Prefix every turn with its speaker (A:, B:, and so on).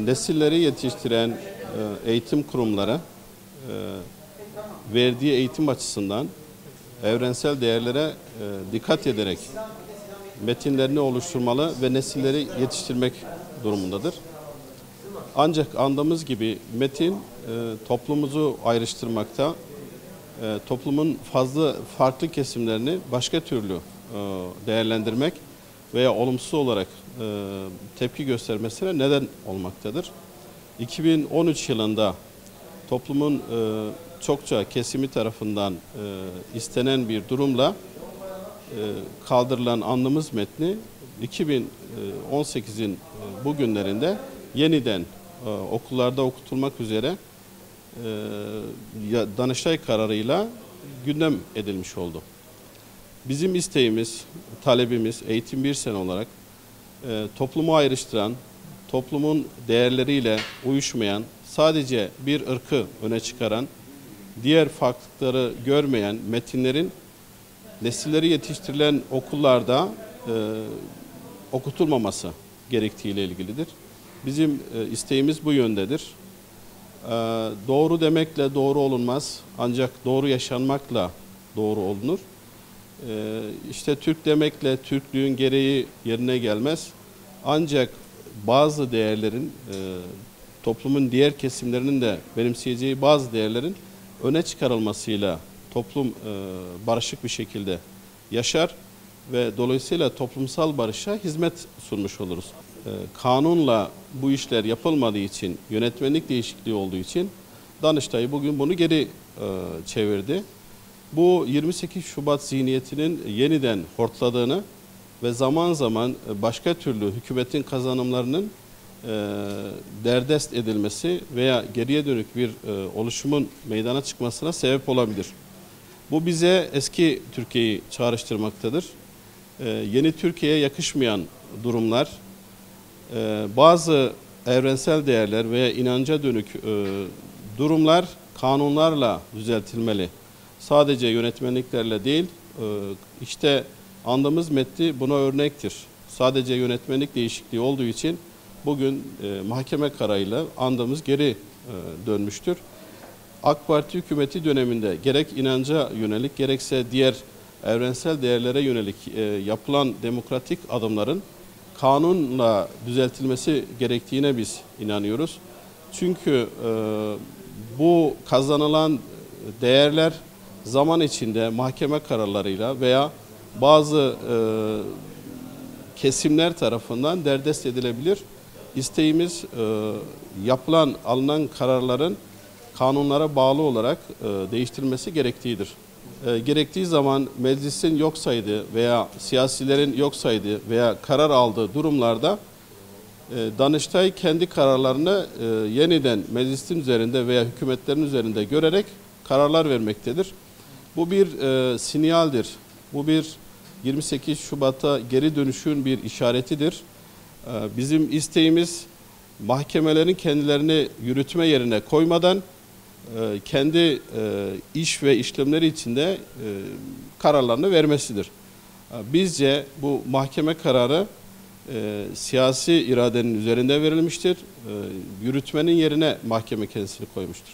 A: Nesilleri yetiştiren eğitim kurumları verdiği eğitim açısından evrensel değerlere dikkat ederek metinlerini oluşturmalı ve nesilleri yetiştirmek durumundadır. Ancak andığımız gibi metin toplumumuzu ayrıştırmakta, toplumun farklı kesimlerini başka türlü değerlendirmek veya olumsuz olarak tepki göstermesine neden olmaktadır. 2013 yılında toplumun çokça kesimi tarafından istenen bir durumla kaldırılan andımız metni 2018'in bugünlerinde yeniden okullarda okutulmak üzere Danıştay kararıyla gündem edilmiş oldu. Bizim isteğimiz, talebimiz Eğitim Bir Sene olarak toplumu ayrıştıran, toplumun değerleriyle uyuşmayan, sadece bir ırkı öne çıkaran, diğer farklılıkları görmeyen metinlerin nesilleri yetiştirilen okullarda okutulmaması gerektiğiyle ilgilidir. Bizim isteğimiz bu yöndedir. Doğru demekle doğru olunmaz, ancak doğru yaşanmakla doğru olunur. İşte Türk demekle Türklüğün gereği yerine gelmez. Ancak bazı değerlerin, toplumun diğer kesimlerinin de benimseyeceği bazı değerlerin öne çıkarılmasıyla toplum barışık bir şekilde yaşar ve dolayısıyla toplumsal barışa hizmet sunmuş oluruz. Kanunla bu işler yapılmadığı için, yönetmenlik değişikliği olduğu için Danıştay bugün bunu geri çevirdi. Bu 28 Şubat zihniyetinin yeniden hortladığını ve zaman zaman başka türlü hükümetin kazanımlarının derdest edilmesi veya geriye dönük bir oluşumun meydana çıkmasına sebep olabilir. Bu bize eski Türkiye'yi çağrıştırmaktadır. Yeni Türkiye'ye yakışmayan durumlar, bazı evrensel değerler veya inanca dönük durumlar kanunlarla düzeltilmeli. Sadece yönetmenliklerle değil, işte andığımız metni buna örnektir. Sadece yönetmenlik değişikliği olduğu için bugün mahkeme kararıyla andığımız geri dönmüştür. AK Parti hükümeti döneminde gerek inanca yönelik gerekse diğer evrensel değerlere yönelik yapılan demokratik adımların kanunla düzeltilmesi gerektiğine biz inanıyoruz. Çünkü bu kazanılan değerler zaman içinde mahkeme kararlarıyla veya bazı kesimler tarafından derdest edilebilir. İsteğimiz alınan kararların kanunlara bağlı olarak değiştirilmesi gerektiğidir. Gerektiği zaman meclisin yok saydığı veya siyasilerin yok saydığı veya karar aldığı durumlarda Danıştay kendi kararlarını yeniden meclisin üzerinde veya hükümetlerin üzerinde görerek kararlar vermektedir. Bu bir sinyaldir. Bu bir 28 Şubat'a geri dönüşün bir işaretidir. Bizim isteğimiz mahkemelerin kendilerini yürütme yerine koymadan kendi iş ve işlemleri içinde kararlarını vermesidir. Bizce bu mahkeme kararı siyasi iradenin üzerinde verilmiştir. Yürütmenin yerine mahkeme kendisini koymuştur.